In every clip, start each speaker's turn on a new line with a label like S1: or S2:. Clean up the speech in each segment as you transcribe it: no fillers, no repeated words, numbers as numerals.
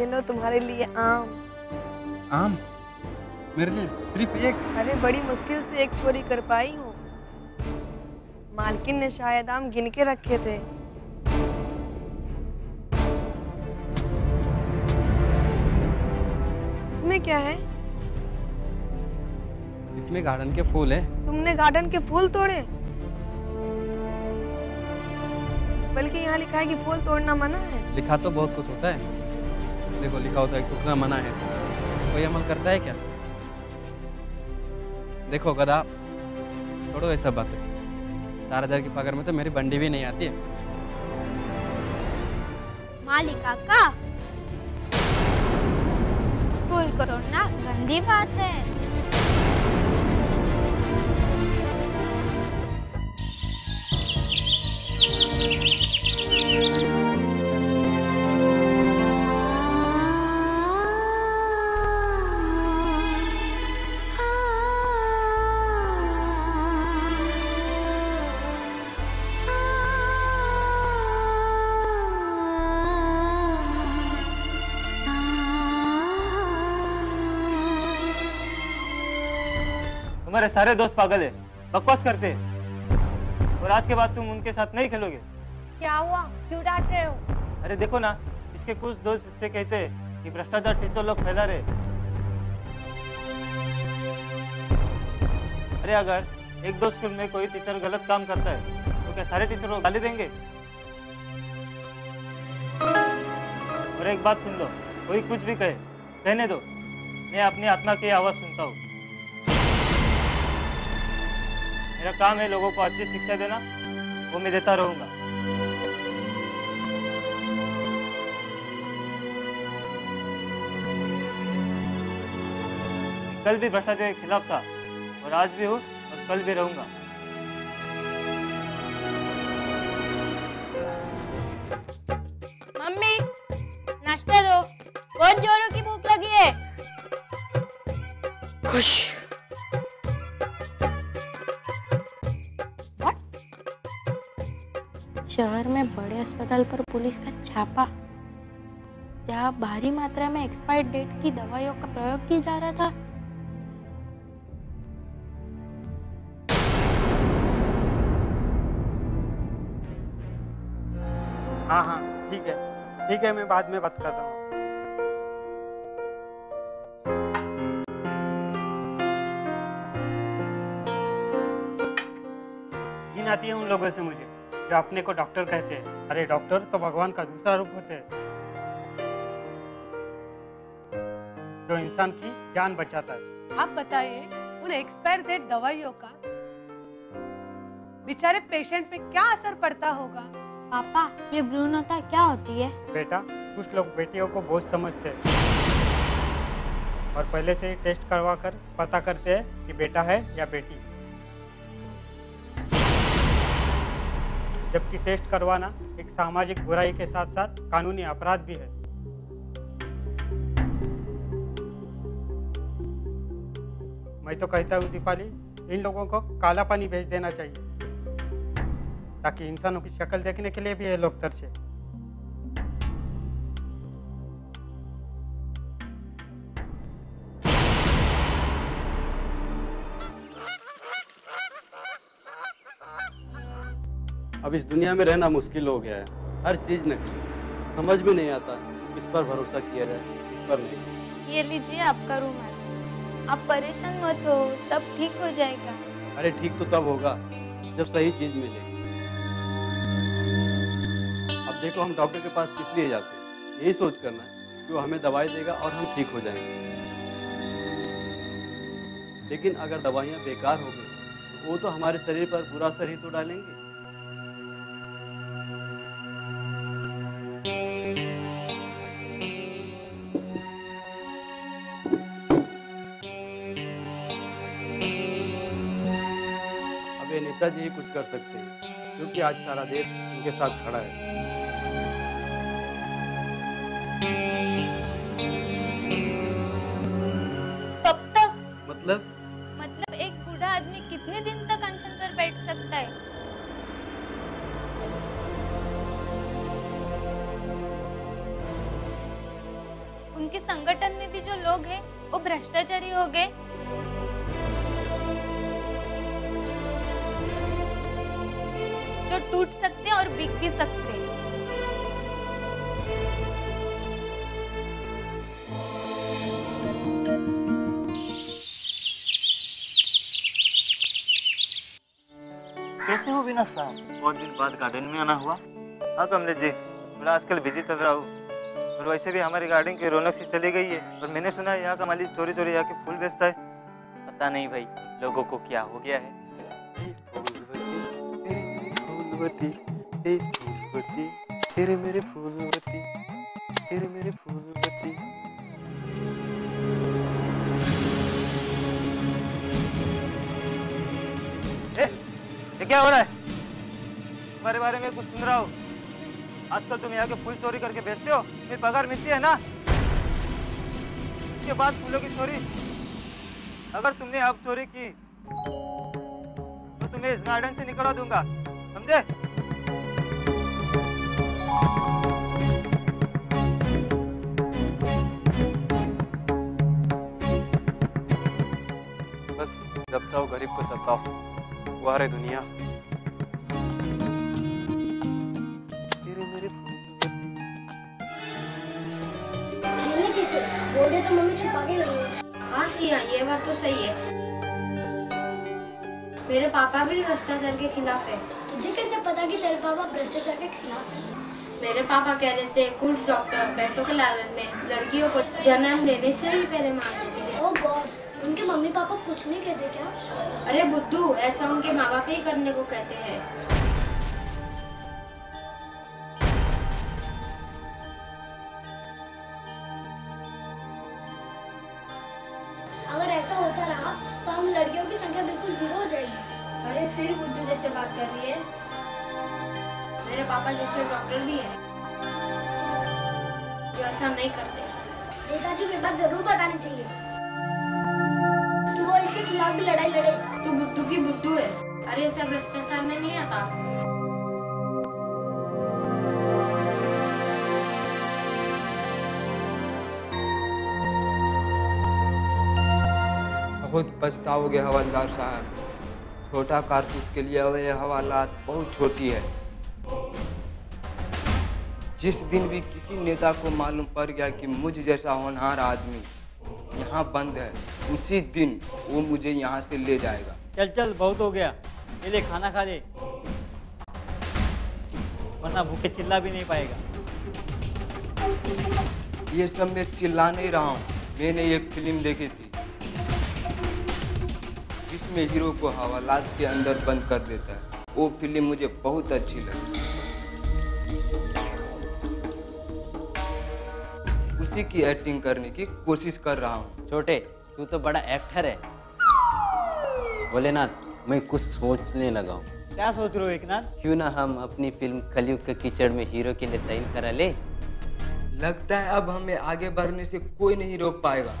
S1: ये लो तुम्हारे लिए आम।
S2: आम? मेरे लिए सिर्फ एक?
S1: अरे बड़ी मुश्किल से एक चोरी कर पाई हूँ। मालकिन ने शायद आम गिन के रखे थे। इसमें क्या है?
S2: इसमें गार्डन के फूल है।
S1: तुमने गार्डन के फूल तोड़े? बल्कि यहाँ लिखा है कि फूल तोड़ना मना है।
S2: लिखा तो बहुत कुछ होता है। देखो लिखा होता है टूटना मना है। कोई अमल करता है क्या? देखो गधा, छोड़ो ये सब बातें। 4000 की पगार में तो मेरी बंडी भी नहीं आती है।
S3: मालिक काका, फूल को तोड़ना गंदी बात है।
S4: तुम्हारे सारे दोस्त पागल है, बकवास करते हैं। और आज के बाद तुम उनके साथ नहीं खेलोगे।
S3: क्या हुआ, क्यों डांट रहे हो?
S4: अरे देखो ना, इसके कुछ दोस्त इससे कहते हैं कि भ्रष्टाचार टीचर लोग फैला रहे। अरे अगर एक दो स्कूल में कोई टीचर गलत काम करता है तो क्या सारे टीचर लोग गाली देंगे? और एक बात सुन लो, कोई कुछ भी कहे कहने दो, मैं अपनी आत्मा की आवाज सुनता हूँ। मेरा काम है लोगों को अच्छी शिक्षा देना, वो मैं देता रहूंगा। कल भी भ्रष्टाचार के खिलाफ था और आज भी हूँ और कल भी रहूंगा।
S3: मम्मी, नाश्ता दो। बहुत जोरों की भूख लगी है।
S1: खुश।
S3: शहर में बड़े अस्पताल पर पुलिस का छापा, जहाँ भारी मात्रा में एक्सपायर्ड डेट की दवाइयों का प्रयोग किया जा रहा था।
S2: हाँ हाँ ठीक है, मैं बाद में बात करता हूँ। घिन आती है उन लोगों से मुझे जो अपने को डॉक्टर कहते हैं। अरे डॉक्टर तो भगवान का दूसरा रूप होते हैं, जो इंसान की जान बचाता है।
S5: आप बताइए, उन एक्सपायर डेट दवाइयों का बेचारे पेशेंट पे क्या असर पड़ता होगा?
S3: पापा, ये भ्रूणहत्या क्या होती है?
S2: बेटा, कुछ लोग बेटियों को बहुत समझते हैं और पहले से ही टेस्ट करवा कर पता करते हैं कि बेटा है या बेटी। जबकि टेस्ट करवाना एक सामाजिक बुराई के साथ साथ कानूनी अपराध भी है। मैं तो कहता हूँ दीपाली, इन लोगों को काला पानी भेज देना चाहिए ताकि इंसानों की शक्ल देखने के लिए भी ये लोग तरसे।
S6: अब इस दुनिया में रहना मुश्किल हो गया है। हर चीज नकली, समझ भी नहीं आता किस पर भरोसा किया जाए, किस पर नहीं।
S3: ये लीजिए आपका रुमाल। आप परेशान मत हो, सब ठीक हो जाएगा।
S6: अरे ठीक तो तब होगा जब सही चीज मिलेगी। अब देखो, हम डॉक्टर के पास किस लिए जाते हैं? यही सोच करना कि वो हमें दवाई देगा और हम ठीक हो जाएंगे। लेकिन अगर दवाइयाँ बेकार हो गई तो वो तो हमारे शरीर पर बुरा असर ही तो डालेंगे। नेताजी ही कुछ कर सकते हैं क्योंकि आज सारा देश उनके साथ खड़ा है।
S3: कब तक?
S6: मतलब
S3: एक बूढ़ा आदमी कितने दिन तक अनशन पर बैठ सकता है? उनके संगठन में भी जो लोग हैं वो भ्रष्टाचारी हो गए। जो टूट सकते और बिक भी सकते।
S4: कैसे हो विनाश साहब? बहुत दिन बाद गार्डन में आना हुआ। हाँ कमलेश जी, मैं आजकल बिजी चल रहा हूँ और वैसे भी हमारी गार्डन की रौनक सी चली गई है। और मैंने सुना है यहाँ का मालिक चोरी चोरी यहाँ के फूल बेचता है। पता नहीं भाई लोगों को क्या हो गया है। फूलवती, फूलवती, तेरे मेरे फूलवती, तेरे मेरे फूलवती। ये क्या हो रहा है? तुम्हारे बारे में कुछ सुन रहा हूँ। आजकल तुम यहाँ के फूल चोरी करके बेचते हो, फिर पगार मिलती है ना? उसके बाद फूलों की चोरी। अगर तुमने अब चोरी की तो तुम्हें इस गार्डन से निकलवा दूंगा, समझे?
S6: बस जब चाहो गरीब को सताओ, वो है दुनिया।
S7: बोले तो मम्मी छुपा के गई है।
S3: हाँ सिया, ये बात तो सही है। मेरे पापा भी भ्रष्टाचार के खिलाफ है।
S7: तुझे कैसे पता कि तेरे पापा भ्रष्टाचार के खिलाफ है?
S3: मेरे पापा कह रहे थे कुछ डॉक्टर पैसों के लालच में लड़कियों को जन्म लेने से ही पहले मार देते हैं।
S7: ओ बॉस, उनके मम्मी पापा कुछ नहीं कहते क्या?
S3: अरे बुद्धू, ऐसा उनके माँ बाप ही करने को कहते हैं।
S7: अगर ऐसा होता रहा तो हम लड़कियों की संख्या बिल्कुल 0 हो जाएगी।
S3: अरे फिर बुद्धू जैसे बात कर रही है। मेरे पापा जैसे डॉक्टर भी हैं जो ऐसा नहीं करते।
S7: नेताजी को ये बात जरूर बतानी चाहिए। वो इसके खिलाफ भी लड़ाई लड़े।
S3: तू बुद्धू की बुद्धू है। अरे ऐसा भ्रष्टाचार में नहीं आता।
S8: बहुत पछताओगे हवलदार साहब। छोटा कारतूस के लिए हुए हवालात बहुत छोटी है। जिस दिन भी किसी नेता को मालूम पड़ गया कि मुझ जैसा होनहार आदमी यहाँ बंद है, उसी दिन वो मुझे यहाँ से ले जाएगा।
S4: चल चल, बहुत हो गया। ये ले खाना खा ले, वरना भूखे चिल्ला भी नहीं पाएगा।
S8: ये सब मैं चिल्ला नहीं रहा हूँ। मैंने एक फिल्म देखी थी जिसमें हीरो को हवालात के अंदर बंद कर देता है। वो फिल्म मुझे बहुत अच्छी लगी। उसी की एक्टिंग करने की कोशिश कर रहा हूँ।
S9: छोटे, तू तो बड़ा एक्टर है। भोलेनाथ, मैं कुछ सोचने लगा हूँ।
S4: क्या सोच रहे हो एकनाथ?
S9: क्यों ना हम अपनी फिल्म कलयुग के कीचड़ में हीरो के लिए साइन करा ले?
S8: लगता है अब हमें आगे बढ़ने से कोई नहीं रोक पाएगा।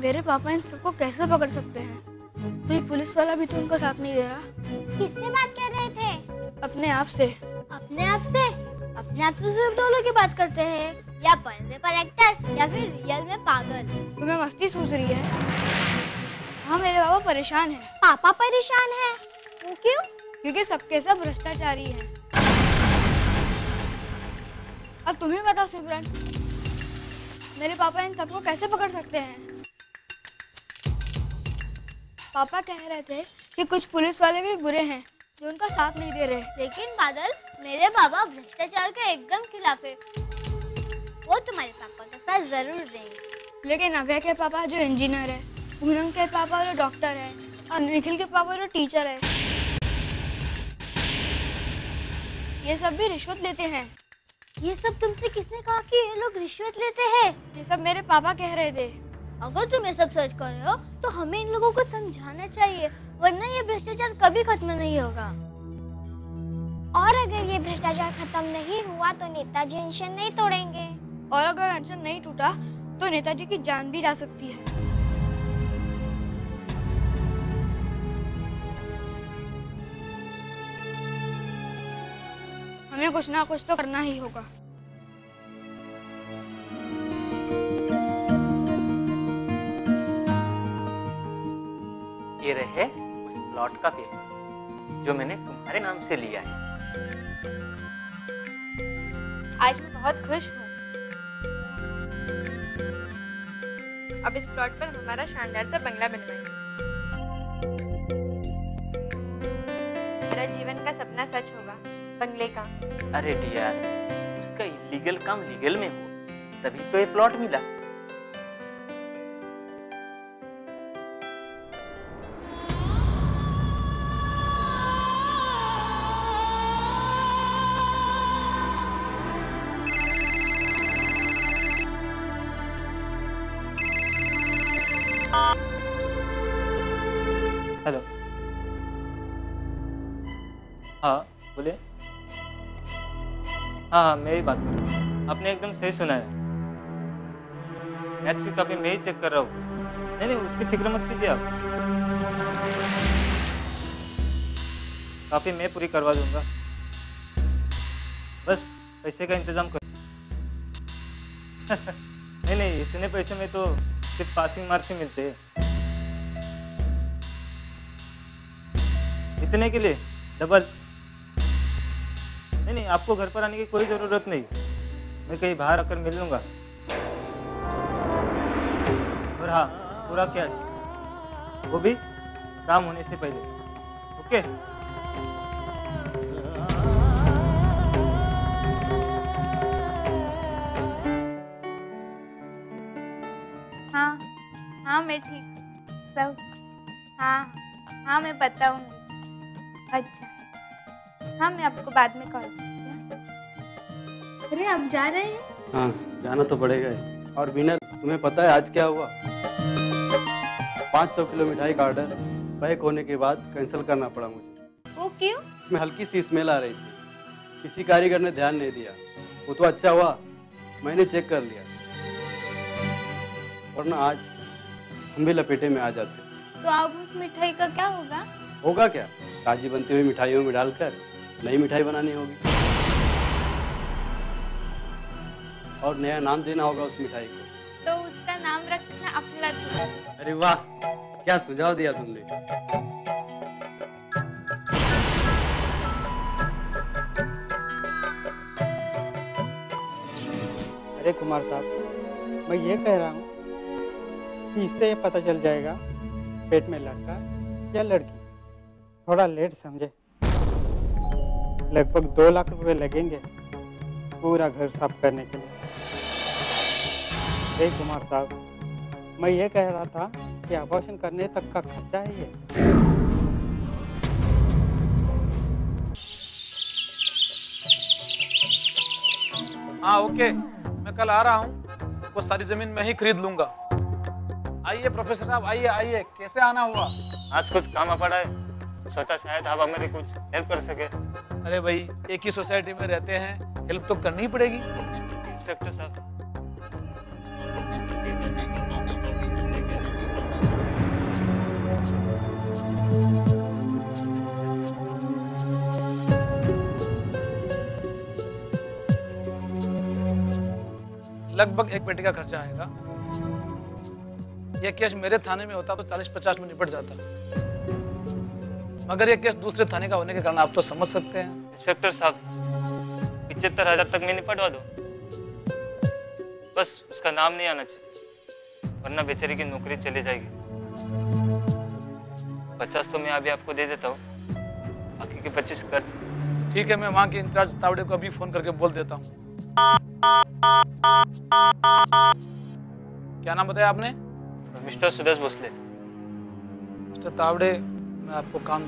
S1: मेरे पापा इन सबको कैसे पकड़ सकते हैं? कोई पुलिस वाला भी तो उनका साथ नहीं दे रहा।
S7: किससे बात कर रहे थे?
S1: अपने आप से।
S7: अपने आप से? अपने आप से सिर्फ 2 लोग की बात करते हैं, या पर्दे पर एक्टर या फिर रियल में पागल।
S1: तुम्हें मस्ती सूझ रही है? हाँ, मेरे पापा परेशान हैं।
S7: पापा परेशान है? वो क्यों?
S1: क्योंकि सबके सब भ्रष्टाचारी हैं। अब तुम्हें बताओ सिमरन, मेरे पापा इन सबको कैसे पकड़ सकते हैं? पापा कह रहे थे कि कुछ पुलिस वाले भी बुरे हैं जो उनका साथ नहीं दे रहे।
S7: लेकिन बादल, मेरे पापा भ्रष्टाचार के एकदम खिलाफ है। वो तुम्हारे पापा का साथ जरूर देंगे।
S1: लेकिन अभय के पापा जो इंजीनियर है, पूनम के पापा जो डॉक्टर है और निखिल के पापा जो टीचर है, ये सब भी रिश्वत लेते हैं।
S7: ये सब तुमसे किसने कहा कि ये लोग रिश्वत लेते हैं?
S1: ये सब मेरे पापा कह रहे थे।
S7: अगर तुम ये सब सच कर रहे हो तो हमें इन लोगों को समझाना चाहिए, वरना ये भ्रष्टाचार कभी खत्म नहीं होगा। और अगर ये भ्रष्टाचार खत्म नहीं हुआ तो नेताजी अनशन नहीं तोड़ेंगे।
S1: और अगर अनशन नहीं टूटा तो नेताजी की जान भी जा सकती है। हमें कुछ ना कुछ तो करना ही होगा।
S4: ये रहे उस प्लॉट का पेपर जो मैंने तुम्हारे नाम से लिया है।
S10: आज मैं बहुत खुश हूँ। अब इस प्लॉट पर हमारा शानदार सा बंगला बनवाएंगे। मेरा जीवन का सपना सच होगा, बंगले का।
S4: अरे डियर, उसका इलीगल काम लीगल में हो तभी तो ये प्लॉट मिला। हेलो, हाँ बोलिए। हाँ मैं ही बात कर रहा हूँ। आपने एकदम सही सुना है। मैथ्स की कॉपी मैं ही चेक कर रहा हूँ। नहीं उसकी फिक्र मत कीजिए आप। कॉपी मैं पूरी करवा दूंगा, बस पैसे का इंतजाम कर। नहीं इतने पैसे में तो सिर्फ पासिंग मार्क्स ही मिलते हैं। इतने के लिए डबल। नहीं आपको घर पर आने की कोई जरूरत नहीं, मैं कहीं बाहर आकर मिल लूंगा। और हाँ, पूरा कैश, वो भी काम होने से पहले। ओके?
S10: हाँ मैं ठीक सब। हाँ मैं बताऊंगी। अच्छा हाँ मैं आपको बाद में कॉल करती हूँ।
S7: अरे आप जा रहे हैं?
S6: हाँ जाना तो पड़ेगा ही। और विनर, तुम्हें पता है आज क्या हुआ? 500 किलो मिठाई का ऑर्डर पैक होने के बाद कैंसिल करना पड़ा मुझे।
S7: वो क्यों?
S6: मैं हल्की सी स्मेल आ रही थी, किसी कारीगर ने ध्यान नहीं दिया। वो तो अच्छा हुआ मैंने चेक कर लिया, वरना आज हम भी लपेटे में आ जाते।
S7: तो अब उस मिठाई का क्या होगा?
S6: होगा क्या, ताजी बनती हुई मिठाइयों में डालकर नई मिठाई बनानी होगी और नया नाम देना होगा उस मिठाई को।
S10: तो उसका नाम रखना अफलातून।
S6: अरे वाह, क्या सुझाव दिया तुमने।
S2: अरे कुमार साहब, मैं ये कह रहा हूँ कि इससे ये पता चल जाएगा पेट में लड़का या लड़की। थोड़ा लेट समझे। लगभग 2 लाख रुपए लगेंगे पूरा घर साफ करने के लिए। अरे कुमार साहब, मैं ये कह रहा था कि ऑपरेशन करने तक का खर्चा है ये।
S11: हाँ ओके, मैं कल आ रहा हूँ। वो सारी जमीन मैं ही खरीद लूंगा। आइए प्रोफेसर साहब, आइए आइए। कैसे आना हुआ?
S4: आज कुछ काम पड़ा है, सोचा शायद आप हमारी कुछ हेल्प कर सके।
S11: अरे भाई, एक ही सोसाइटी में रहते हैं, हेल्प तो करनी ही पड़ेगी।
S4: इंस्पेक्टर साहब,
S11: लगभग 1 पेटी का खर्चा आएगा। यह केस मेरे थाने में होता तो 40-50 में निपट जाता, मगर यह केस दूसरे थाने का होने के कारण आप तो समझ सकते हैं।
S4: इंस्पेक्टर साहब, 75,000 तक में निपटवा दो, बस उसका नाम नहीं आना चाहिए, वरना बेचारी की नौकरी चली जाएगी। 50 तो मैं अभी आपको दे देता हूँ, बाकी के 25 कर।
S11: ठीक है, मैं वहाँ के इंचार्ज तावड़े को अभी फोन करके बोल देता हूँ। क्या नाम बताया आपने?
S4: मिस्टर सुरेश भोसले।
S11: मिस्टर तावड़े, मैं आपको काम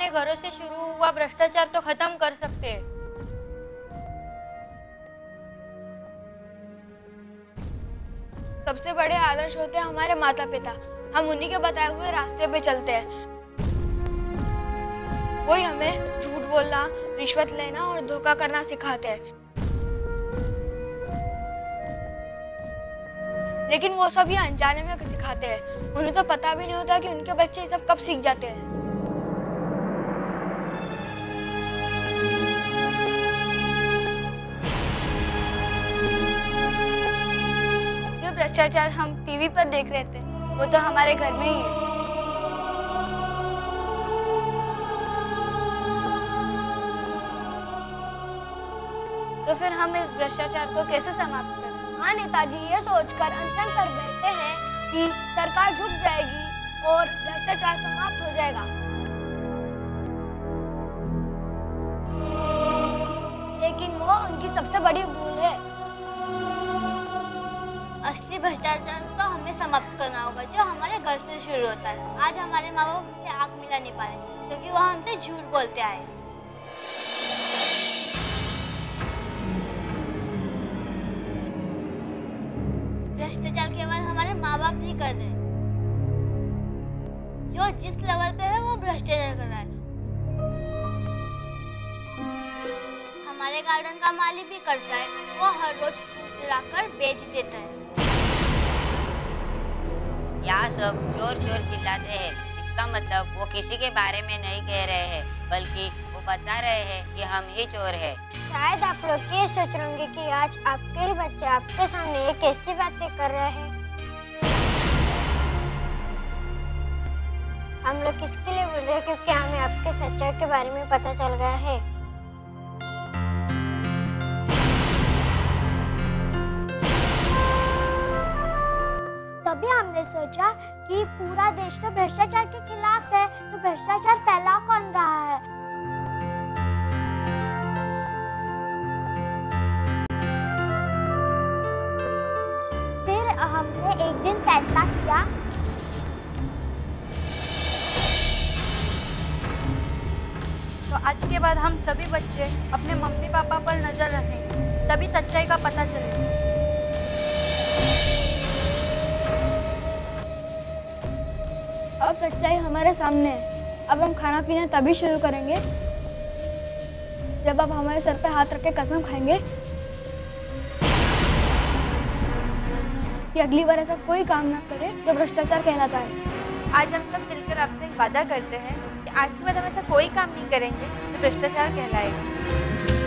S3: हमारे घरों से शुरू हुआ भ्रष्टाचार तो खत्म कर सकते हैं।
S1: सबसे बड़े आदर्श होते हैं हमारे माता पिता। हम उन्हीं के बताए हुए रास्ते पे चलते हैं। वही हमें झूठ बोलना, रिश्वत लेना और धोखा करना सिखाते हैं। लेकिन वो सब ये अनजाने में सिखाते हैं। उन्हें तो पता भी नहीं होता कि उनके बच्चे ये सब कब सीख जाते हैं। जो भ्रष्टाचार हम टीवी पर देख रहे थे, वो तो हमारे घर में ही है। तो फिर हम इस भ्रष्टाचार को कैसे समाप्त करें?
S7: हाँ नेताजी, ये सोचकर अनशन कर बैठते हैं कि सरकार झुक जाएगी और भ्रष्टाचार समाप्त हो जाएगा। लेकिन वो उनकी सबसे बड़ी भूल है। असली भ्रष्टाचार तो हमें समाप्त करना होगा, जो हमारे घर से शुरू होता है। आज हमारे माँ बाप हमसे आंख मिला नहीं पा रहे क्योंकि वो हमसे झूठ बोलते आए। भ्रष्टाचार केवल हमारे माँ बाप नहीं कर रहे। जो जिस लेवल पे है वो भ्रष्टाचार कर रहा है। हमारे गार्डन का माली भी करता है। वो हर रोज लाकर बेच देता है।
S12: यहाँ सब जोर जोर चिल्लाते हैं। इसका मतलब वो किसी के बारे में नहीं कह रहे हैं, बल्कि वो बता रहे हैं कि हम ही चोर हैं।
S7: शायद आप लोग ये सोच रहे होंगे कि आज आपके ही बच्चे आपके सामने ये कैसी बातें कर रहे हैं। हम लोग किसके लिए बोल रहे हैं? क्योंकि हमें आपके सच्चाई के बारे में पता चल गया है। तभी हमने सोचा कि पूरा देश तो भ्रष्टाचार के खिलाफ है, तो भ्रष्टाचार फैला कौन रहा है? फिर हमने एक दिन फैसला किया
S3: तो आज के बाद हम सभी बच्चे अपने मम्मी पापा पर नजर रखें, तभी सच्चाई का पता चलेगा।
S1: अब सच्चाई हमारे सामने है। अब हम खाना पीना तभी शुरू करेंगे जब आप हमारे सर पे हाथ रख के कसम खाएंगे कि अगली बार ऐसा कोई काम ना करे जो भ्रष्टाचार कहलाता है।
S10: आज हम सब मिलकर आपसे एक वादा करते हैं कि आज के बाद हम ऐसा कोई काम नहीं करेंगे जो भ्रष्टाचार कहलाएगा।